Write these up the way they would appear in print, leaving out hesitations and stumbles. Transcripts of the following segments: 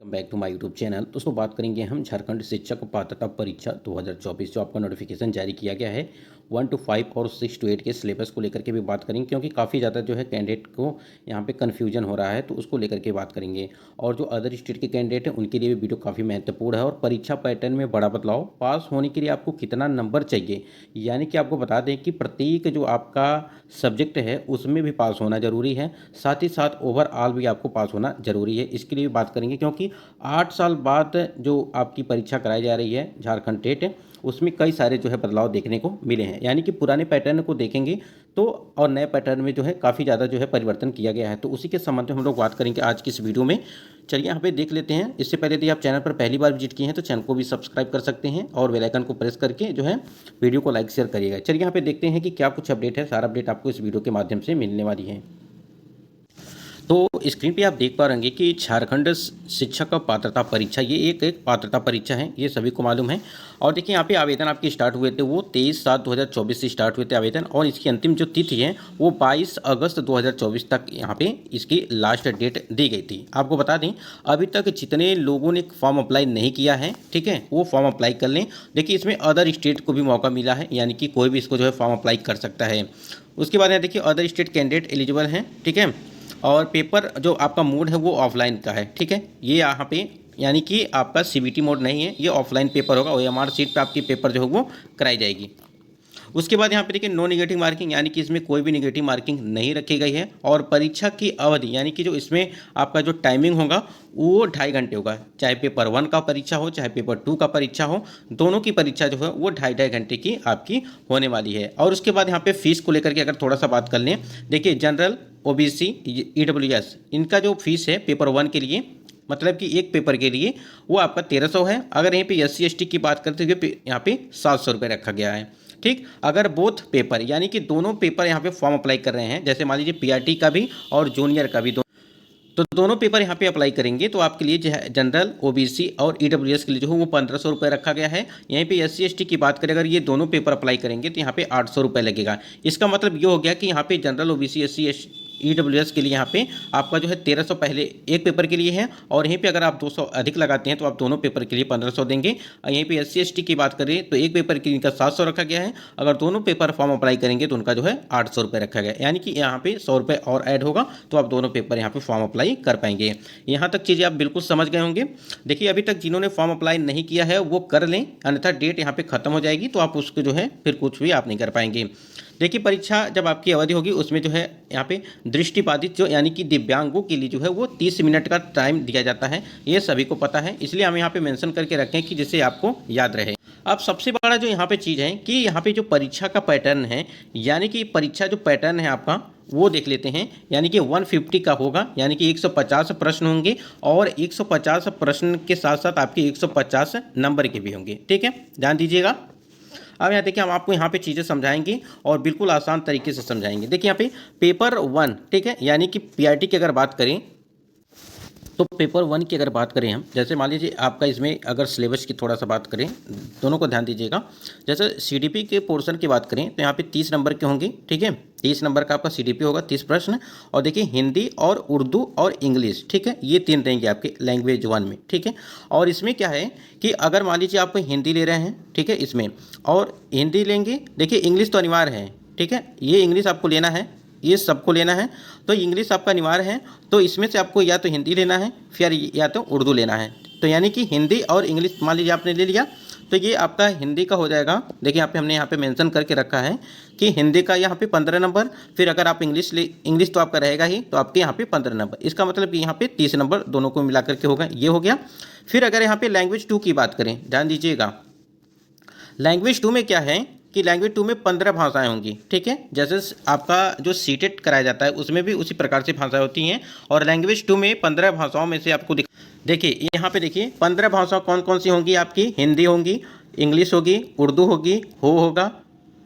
Back to my YouTube channel. दोस्तों बात करेंगे हम झारखंड शिक्षक पात्रता परीक्षा 2024 जो आपका नोटिफिकेशन जारी किया गया है 1 to 5 और 6 to 8 के सिलेबस को लेकर के भी बात करेंगे, क्योंकि काफ़ी ज़्यादा जो है कैंडिडेट को यहाँ पे कन्फ्यूजन हो रहा है, तो उसको लेकर के बात करेंगे। और जो अदर स्टेट के कैंडिडेट हैं उनके लिए भी वीडियो काफ़ी महत्वपूर्ण है। और परीक्षा पैटर्न में बड़ा बदलाव, पास होने के लिए आपको कितना नंबर चाहिए, यानी कि आपको बता दें कि प्रत्येक जो आपका सब्जेक्ट है उसमें भी पास होना ज़रूरी है, साथ ही साथ ओवरऑल भी आपको पास होना ज़रूरी है। इसके लिए भी बात करेंगे, क्योंकि 8 साल बाद जो आपकी परीक्षा कराई जा रही है झारखंड टेट, उसमें कई सारे जो है बदलाव देखने को मिले हैं। यानी कि पुराने पैटर्न को देखेंगे तो और नए पैटर्न में जो है काफ़ी ज़्यादा जो है परिवर्तन किया गया है, तो उसी के संबंध में हम लोग बात करेंगे आज की इस वीडियो में। चलिए यहाँ पे देख लेते हैं। इससे पहले यदि आप चैनल पर पहली बार विजिट किए हैं तो चैनल को भी सब्सक्राइब कर सकते हैं और बेल आइकन को प्रेस करके जो है वीडियो को लाइक शेयर करिएगा। चलिए यहाँ पे देखते हैं कि क्या कुछ अपडेट है। सारा अपडेट आपको इस वीडियो के माध्यम से मिलने वाली है। तो स्क्रीन पे आप देख पा रहे हैं कि झारखंड शिक्षक पात्रता परीक्षा ये एक पात्रता परीक्षा है, ये सभी को मालूम है। और देखिए यहाँ पे आवेदन आपके स्टार्ट हुए थे वो 23/7/2024 से स्टार्ट हुए थे आवेदन, और इसकी अंतिम जो तिथि है वो 22 अगस्त 2024 तक यहाँ पे इसकी लास्ट डेट दी गई थी। आपको बता दें अभी तक जितने लोगों ने फॉर्म अप्लाई नहीं किया है, ठीक है, वो फॉर्म अप्लाई कर लें। देखिए इसमें अदर स्टेट को भी मौका मिला है, यानी कि कोई भी इसको जो है फॉर्म अप्लाई कर सकता है। उसके बाद यहाँ देखिए अदर स्टेट कैंडिडेट एलिजिबल हैं, ठीक है। और पेपर जो आपका मोड है वो ऑफलाइन का है, ठीक है। ये यहाँ पे यानी कि आपका सीबीटी मोड नहीं है, ये ऑफलाइन पेपर होगा। ओएमआर सीट पे आपकी पेपर जो है वो कराई जाएगी। उसके बाद यहाँ पे देखिए नो निगेटिव मार्किंग, यानी कि इसमें कोई भी निगेटिव मार्किंग नहीं रखी गई है। और परीक्षा की अवधि यानी कि जो इसमें आपका जो टाइमिंग होगा वो 2.5 घंटे होगा, चाहे पेपर 1 का परीक्षा हो चाहे पेपर 2 का परीक्षा हो, दोनों की परीक्षा जो है वो 2.5 घंटे की आपकी होने वाली है। और उसके बाद यहाँ पे फीस को लेकर के अगर थोड़ा सा बात कर लें, देखिए जनरल ओबीसी ईडब्ल्यूएस इनका जो फीस है पेपर 1 के लिए, मतलब कि एक पेपर के लिए वो आपका 1300 है। अगर यहीं पे SC ST की बात करते हुए यहाँ पे 700 रुपये रखा गया है, ठीक। अगर बोथ पेपर यानी कि दोनों पेपर यहाँ पे फॉर्म अप्लाई कर रहे हैं, जैसे मान लीजिए PRT का भी और जूनियर का भी, तो दोनों पेपर यहाँ पे अप्लाई करेंगे तो आपके लिए जो है जनरल OBC और EWS के लिए जो है वो 1500 रुपये रखा गया है। यहीं पे SC ST की बात करें, अगर ये दोनों पेपर अप्लाई करेंगे तो यहाँ पे 800 रुपये लगेगा। इसका मतलब ये हो गया कि यहाँ पे जनरल OBC SC EWS के लिए यहाँ पे आपका जो है 1300 पहले एक पेपर के लिए है, और यहीं पे अगर आप 200 अधिक लगाते हैं तो आप दोनों पेपर के लिए 1500 देंगे। यहीं पे SC ST की बात करें तो एक पेपर के लिए इनका 700 रखा गया है, अगर दोनों पेपर फॉर्म अप्लाई करेंगे तो उनका जो है 800 रुपये रखा गया है। यानी कि यहाँ पे 100 रुपये और ऐड होगा तो आप दोनों पेपर यहाँ पे फॉर्म अप्लाई कर पाएंगे। यहाँ तक चीज़ें आप बिल्कुल समझ गए होंगे। देखिए अभी तक जिन्होंने फॉर्म अप्लाई नहीं किया है वो कर लें, अन्यथा डेट यहाँ पे खत्म हो जाएगी तो आप उसको जो है फिर कुछ भी आप नहीं कर पाएंगे। देखिए परीक्षा जब आपकी अवधि होगी उसमें जो है यहाँ पे दृष्टिबाधित जो यानी कि दिव्यांगों के लिए जो है वो 30 मिनट का टाइम दिया जाता है, ये सभी को पता है, इसलिए हम यहाँ पे मेंशन करके रखें कि जिससे आपको याद रहे। अब सबसे बड़ा जो यहाँ पे चीज़ है कि यहाँ पे जो परीक्षा का पैटर्न है, यानी कि परीक्षा जो पैटर्न है आपका वो देख लेते हैं। यानी कि 150 का होगा, यानी कि 150 प्रश्न होंगे, और 150 प्रश्न के साथ साथ आपके 150 नंबर के भी होंगे, ठीक है, ध्यान दीजिएगा। अब यहाँ देखिए हम आपको यहाँ पे चीज़ें समझाएंगे और बिल्कुल आसान तरीके से समझाएंगे। देखिए यहाँ पे पेपर 1, ठीक है, यानी कि PRT की अगर बात करें तो पेपर 1 की अगर बात करें हम, जैसे मान लीजिए आपका इसमें अगर सिलेबस की थोड़ा सा बात करें, दोनों को ध्यान दीजिएगा। जैसे CDP के पोर्शन की बात करें तो यहाँ पे 30 नंबर के होंगे, ठीक है, 30 नंबर का आपका CDP होगा, 30 प्रश्न। और देखिए हिंदी और उर्दू और इंग्लिश, ठीक है, ये 3 रहेंगे आपके लैंग्वेज 1 में, ठीक है। और इसमें क्या है कि अगर मान लीजिए आप हिंदी ले रहे हैं, ठीक है, इसमें और हिंदी लेंगे, देखिए इंग्लिश तो अनिवार्य है, ठीक है, ये इंग्लिश आपको लेना है, ये सबको लेना है, तो इंग्लिश आपका अनिवार्य है। तो इसमें से आपको या तो हिंदी लेना है फिर या तो उर्दू लेना है। तो यानी कि हिंदी और इंग्लिश मान लीजिए आपने ले लिया तो ये आपका हिंदी का हो जाएगा। देखिए यहाँ पे हमने यहाँ पे मेंशन करके रखा है कि हिंदी का यहाँ पे 15 नंबर, फिर अगर आप इंग्लिश तो आपका रहेगा ही, तो आपके यहाँ पे 15 नंबर। इसका मतलब कि यहाँ पे 30 नंबर दोनों को मिला करके होगा, ये हो गया। फिर अगर यहाँ पे लैंग्वेज 2 की बात करें, ध्यान दीजिएगा, लैंग्वेज 2 में क्या है कि लैंग्वेज 2 में 15 भाषाएं होंगी, ठीक है। जैसे आपका जो सीटेट कराया जाता है उसमें भी उसी प्रकार से भाषाएं होती हैं, और लैंग्वेज 2 में 15 भाषाओं में से आपको देखिए यहाँ पे देखिए 15 भाषा कौन कौन सी होंगी आपकी, हिंदी होंगी, इंग्लिश होगी, उर्दू होगी, होगा,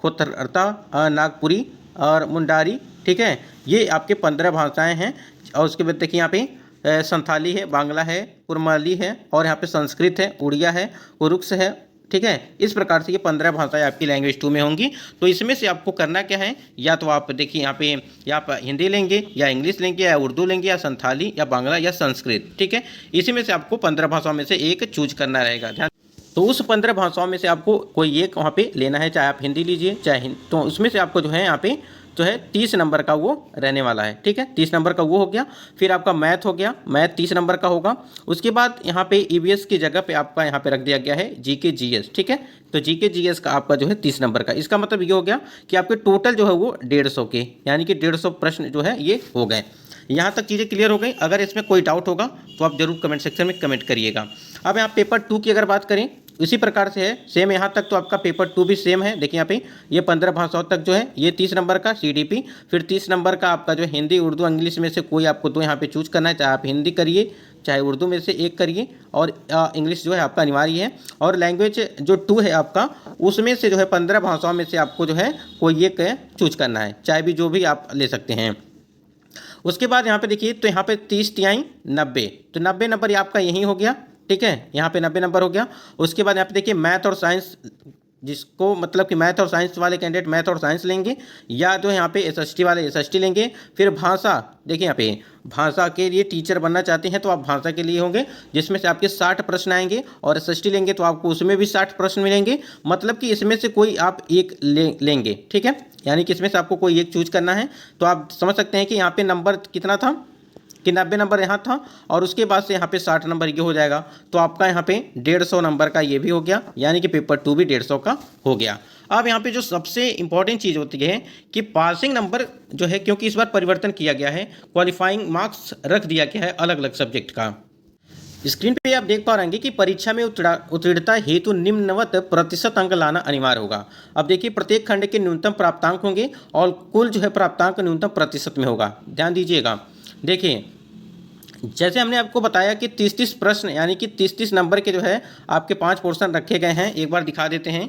खोतरता, नागपुरी और मुंडारी, ठीक है, ये आपके 15 भाषाएं हैं। और उसके बाद देखिए यहाँ पे संथाली है, बांग्ला है, कुरमाली है, और यहाँ पे संस्कृत है, उड़िया है, उरुक्स है, ठीक है। इस प्रकार से ये 15 भाषाएं आपकी लैंग्वेज 2 में होंगी। तो इसमें से आपको करना क्या है, या तो आप देखिए यहाँ पे या आप हिंदी लेंगे या इंग्लिश लेंगे या उर्दू लेंगे या संथाली या बांग्ला या संस्कृत, ठीक है। इसी में से आपको 15 भाषाओं में से एक चूज करना रहेगा। ध्यान, तो उस 15 भाषाओं में से आपको कोई एक वहाँ पे लेना है, चाहे आप हिंदी लीजिए चाहे तो उसमें से आपको जो है यहाँ पे जो है 30 नंबर का वो रहने वाला है, ठीक है। 30 नंबर का वो हो गया। फिर आपका मैथ हो गया, मैथ 30 नंबर का होगा। उसके बाद यहाँ पे ईवीएस की जगह पे आपका यहाँ पे रख दिया गया है जीके जीएस, ठीक है। तो जीके जीएस का आपका जो है 30 नंबर का। इसका मतलब ये हो गया कि आपके टोटल जो है वो 150 के, यानी कि 150 प्रश्न जो है ये हो गए। यहाँ तक चीज़ें क्लियर हो गई। अगर इसमें कोई डाउट होगा तो आप जरूर कमेंट सेक्शन में कमेंट करिएगा। अब यहाँ पेपर 2 की अगर बात करें, इसी प्रकार से है सेम। यहाँ तक तो आपका पेपर 2 भी सेम है। देखिए यहाँ पे ये 15 भाषाओं तक जो है ये 30 नंबर का सीडीपी, फिर 30 नंबर का आपका जो हिंदी उर्दू इंग्लिश में से कोई आपको दो यहाँ पे चूज करना है, चाहे आप हिंदी करिए चाहे उर्दू में से एक करिए, और इंग्लिश जो है आपका अनिवार्य है। और लैंग्वेज जो 2 है आपका, उसमें से जो है 15 भाषाओं में से आपको जो है कोई एक चूज करना है, चाहे भी जो भी आप ले सकते हैं। उसके बाद यहाँ पे देखिए, तो यहाँ पे 30 तिहाई 90, तो 90 नंबर ये आपका यही हो गया, ठीक है। यहाँ पे 90 नंबर हो गया। उसके बाद यहाँ पे देखिए मैथ और साइंस, जिसको मतलब कि मैथ और साइंस वाले कैंडिडेट मैथ और साइंस लेंगे, या जो यहाँ पे एसएसटी वाले एसएसटी लेंगे। फिर भाषा, देखिए यहाँ पे भाषा के लिए टीचर बनना चाहते हैं तो आप भाषा के लिए होंगे, जिसमें से आपके 60 प्रश्न आएंगे, और एसएसटी लेंगे तो आपको उसमें भी 60 प्रश्न मिलेंगे। मतलब कि इसमें से कोई आप एक लेंगे, ठीक है। यानी कि इसमें से आपको कोई एक चूज करना है। तो आप समझ सकते हैं कि यहाँ पे नंबर कितना था कि 90 नंबर यहाँ था, और उसके बाद से यहाँ पे 60 नंबर ये हो जाएगा। तो आपका यहाँ पे 150 नंबर का ये भी हो गया, यानी कि पेपर 2 भी 150 का हो गया। अब यहाँ पे जो सबसे इंपॉर्टेंट चीज़ होती है कि पासिंग नंबर जो है, क्योंकि इस बार परिवर्तन किया गया है, क्वालिफाइंग मार्क्स रख दिया गया है अलग अलग सब्जेक्ट का। स्क्रीन पे आप देख पा रहे हैं कि परीक्षा में उत्तीर्णता हेतु निम्नवत प्रतिशत अंक लाना अनिवार्य होगा। अब देखिए प्रत्येक खंड के न्यूनतम प्राप्तांक होंगे और कुल जो है प्राप्तांक न्यूनतम प्रतिशत में होगा। ध्यान दीजिएगा। देखिए जैसे हमने आपको बताया कि 30-30 प्रश्न, यानी कि 30-30 नंबर के जो है आपके 5 पोर्शन रखे गए हैं। एक बार दिखा देते हैं।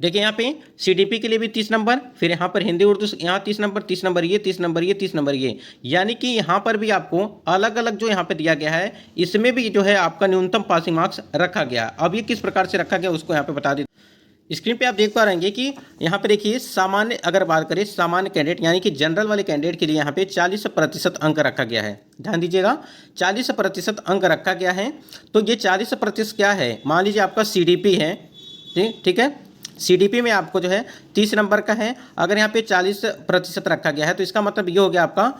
देखिए यहाँ पे सीडीपी के लिए भी 30 नंबर, फिर यहाँ पर हिंदी उर्दू यहाँ 30 नंबर, 30 नंबर ये, 30 नंबर ये, 30 नंबर ये, यानी कि यहाँ पर भी आपको अलग अलग जो यहाँ पे दिया गया है, इसमें भी जो है आपका न्यूनतम पासिंग मार्क्स रखा गया। अब ये किस प्रकार से रखा गया उसको यहाँ पे बता देते। स्क्रीन पे आप देख पा रहे हैं कि यहाँ पे देखिए सामान्य, अगर बात करें सामान्य कैंडिडेट यानी कि जनरल वाले कैंडिडेट के लिए यहाँ पे 40% अंक रखा गया है। ध्यान दीजिएगा, 40% अंक रखा गया है। तो ये 40% क्या है, मान लीजिए आपका सीडीपी है, ठीक है। सीडीपी में आपको जो है 30 नंबर का है, अगर यहाँ पे 40% रखा गया है तो इसका मतलब ये हो गया आपका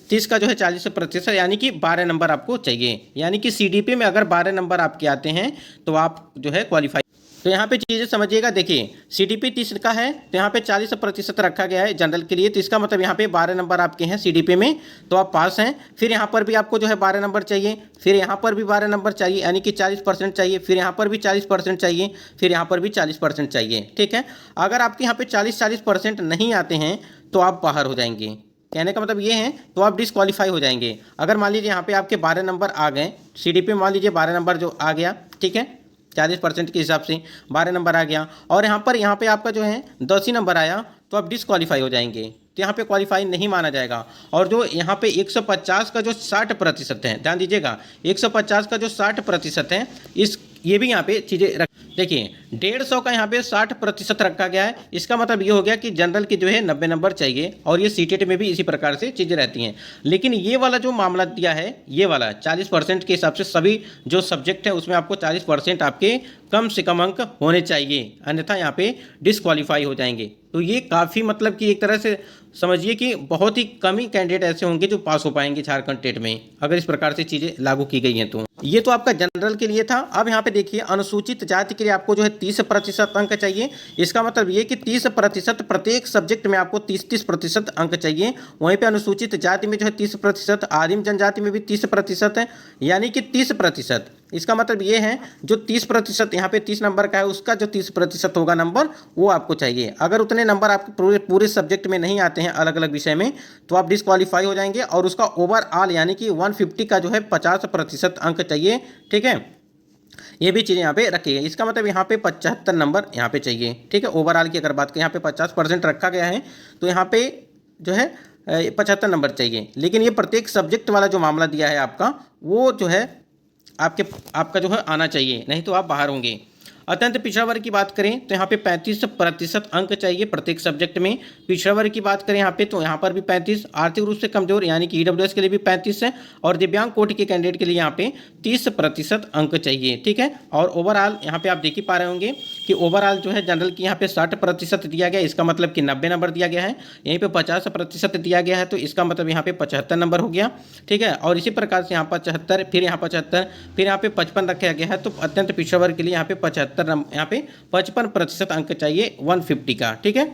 30 का जो है 40%, यानी कि 12 नंबर आपको चाहिए। यानी कि सीडीपी में अगर 12 नंबर आपके आते हैं तो आप जो है क्वालिफाई। तो यहाँ पे चीज़ें समझिएगा। देखिए सीडीपी 30 का है तो यहाँ पे 40% रखा गया है जनरल के लिए, तो इसका मतलब यहाँ पे 12 नंबर आपके हैं सीडीपी में, तो आप पास हैं। फिर यहाँ पर भी आपको जो है 12 नंबर चाहिए, फिर यहाँ पर भी 12 नंबर चाहिए, यानी कि 40% चाहिए, फिर यहाँ पर भी 40% चाहिए, फिर यहाँ पर भी 40% चाहिए, ठीक है। अगर आपके यहाँ पे 40% नहीं आते हैं तो आप बाहर हो जाएंगे। कहने का मतलब ये है, तो आप डिस्क्वालीफाई हो जाएंगे। अगर मान लीजिए यहाँ पे आपके 12 नंबर आ गए सीडीपी में, मान लीजिए 12 नंबर जो आ गया, ठीक है, 40% के हिसाब से 12 नंबर आ गया, और यहाँ पे आपका जो है 10 ही नंबर आया, तो आप डिस्क्वालीफाई हो जाएंगे। तो यहाँ पे क्वालिफाई नहीं माना जाएगा। और जो यहाँ पे 150 का जो 60% है, ध्यान दीजिएगा, 150 का जो 60% है, इस ये भी यहाँ पे चीज़ें रख। देखिए 150 का यहाँ पे 60% रखा गया है। इसका मतलब ये हो गया कि जनरल की जो है 90 नंबर चाहिए, और ये सीटेट में भी इसी प्रकार से चीज़ें रहती हैं। लेकिन ये वाला जो मामला दिया है, ये वाला 40% के हिसाब से सभी जो सब्जेक्ट है उसमें आपको 40% आपके कम से कम अंक होने चाहिए, अन्यथा यहाँ पे डिस्क्वालीफाई हो जाएंगे। तो ये काफ़ी मतलब कि एक तरह से समझिए कि बहुत ही कम ही कैंडिडेट ऐसे होंगे जो पास हो पाएंगे झारखंड टेट में, अगर इस प्रकार से चीज़ें लागू की गई हैं। तो ये तो आपका जनरल के लिए था। अब यहाँ पे देखिए अनुसूचित जाति के लिए आपको जो है 30% अंक चाहिए। इसका मतलब ये कि 30% प्रत्येक सब्जेक्ट में आपको 30% अंक चाहिए। वहीं पे अनुसूचित जाति में जो है 30%, आदिम जनजाति में भी 30% है, यानी कि 30%। इसका मतलब ये है जो 30% यहाँ पे 30 नंबर का है, उसका जो 30% होगा नंबर, वो आपको चाहिए। अगर उतने नंबर आपके पूरे सब्जेक्ट में नहीं आते हैं अलग अलग विषय में, तो आप डिस्क्वालीफाई हो जाएंगे। और उसका ओवरऑल यानी कि 150 का जो है 50% अंक चाहिए, ठीक है। ये भी चीज़ें यहाँ पे रखी है। इसका मतलब यहाँ पे 75 नंबर यहाँ पे चाहिए, ठीक है। ओवरऑल की अगर बात करें, यहाँ पे 50% रखा गया है, तो यहाँ पे जो है 75 नंबर चाहिए। लेकिन ये प्रत्येक सब्जेक्ट वाला जो मामला दिया है आपका, वो जो है आपका जो है आना चाहिए, नहीं तो आप बाहर होंगे। अत्यंत पिछड़ा वर्ग की बात करें तो यहाँ पे 35% अंक चाहिए प्रत्येक सब्जेक्ट में। पिछड़ा वर्ग की बात करें यहाँ पे तो यहाँ पर भी 35, आर्थिक रूप से कमजोर यानी कि ईडब्ल्यूएस के लिए भी 35 है, और दिव्यांग कोटि के कैंडिडेट के लिए यहाँ पे 30% अंक चाहिए, ठीक है। और ओवरऑल यहाँ पे आप देख ही पा रहे होंगे कि ओवरऑल जो है जनरल की यहाँ पे 60% दिया गया, इसका मतलब कि 90 नंबर दिया गया है। यहीं पे 50% दिया गया है तो इसका मतलब यहाँ पे 75 नंबर हो गया, ठीक है। और इसी प्रकार से यहाँ 75, फिर यहाँ 75, फिर यहाँ पे 55 रखा गया है, तो अत्यंत पिछड़ा वर्ग के लिए यहाँ पे 75 यहाँ पे 55% अंक चाहिए 150 का, ठीक है।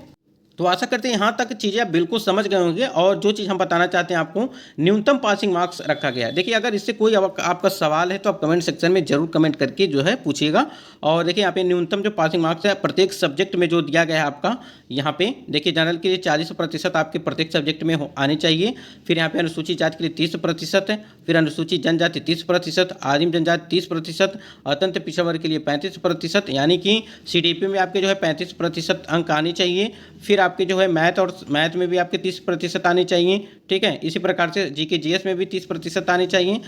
तो आशा करते हैं यहाँ तक चीज़ें आप बिल्कुल समझ गए होंगे। और जो चीज़ हम बताना चाहते हैं आपको, न्यूनतम पासिंग मार्क्स रखा गया है। देखिए अगर इससे कोई आपका सवाल है तो आप कमेंट सेक्शन में जरूर कमेंट करके जो है पूछिएगा। और देखिए यहाँ पे न्यूनतम जो पासिंग मार्क्स है प्रत्येक सब्जेक्ट में जो दिया गया है आपका, यहाँ पे देखिए जनरल के लिए 40% आपके प्रत्येक सब्जेक्ट में आने चाहिए। फिर यहाँ पे अनुसूचित जाति के लिए 30% है, फिर अनुसूचित जनजाति 30%, आदिम जनजाति 30%, अत्यंत पिछड़ा वर्ग के लिए 35%, यानी कि सीडीपी में आपके जो है 35% अंक आने चाहिए। फिर आपके जो है मैथ में भी आपके 30% आने चाहिए, ठीक है। इसी प्रकार से जीके जीएस में भी 30% आने चाहिए।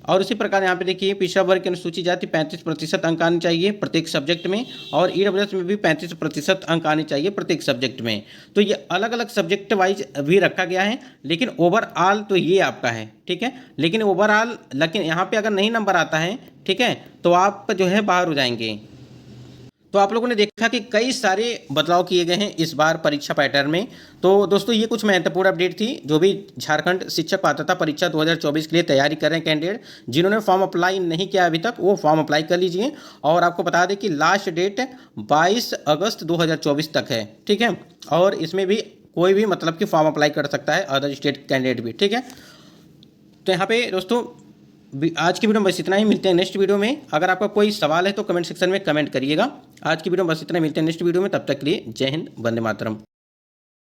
और इसी प्रकार यहाँ पे देखिए पिछड़ा वर्ग की अनुसूचित जाति 35% अंक आने चाहिए प्रत्येक सब्जेक्ट में, और ईडब्ल्यूएस में भी 35% अंक आने चाहिए प्रत्येक सब्जेक्ट में। तो ये अलग अलग सब्जेक्ट वाइज भी रखा गया है, लेकिन ओवरऑल तो ये आपका है, ठीक है। लेकिन ओवरऑल यहाँ पे अगर नहीं नंबर आता है, ठीक है, तो आप जो है बाहर हो जाएंगे। तो आप लोगों ने देखा कि कई सारे बदलाव किए गए हैं इस बार परीक्षा पैटर्न में। तो दोस्तों ये कुछ महत्वपूर्ण अपडेट थी। जो भी झारखंड शिक्षक पात्रता परीक्षा 2024 के लिए तैयारी कर रहे हैं कैंडिडेट, जिन्होंने फॉर्म अप्लाई नहीं किया अभी तक, वो फॉर्म अप्लाई कर लीजिए। और आपको बता दें कि लास्ट डेट 22 अगस्त 2024 तक है, ठीक है। और इसमें भी कोई भी मतलब कि फॉर्म अप्लाई कर सकता है, अदर स्टेट कैंडिडेट भी, ठीक है। तो यहाँ पे दोस्तों आज की वीडियो में बस इतना ही। मिलते हैं नेक्स्ट वीडियो में। अगर आपका कोई सवाल है तो कमेंट सेक्शन में कमेंट करिएगा। आज की वीडियो में बस इतना, मिलते हैं नेक्स्ट वीडियो में। तब तक के लिए जय हिंद, वंदे मातरम।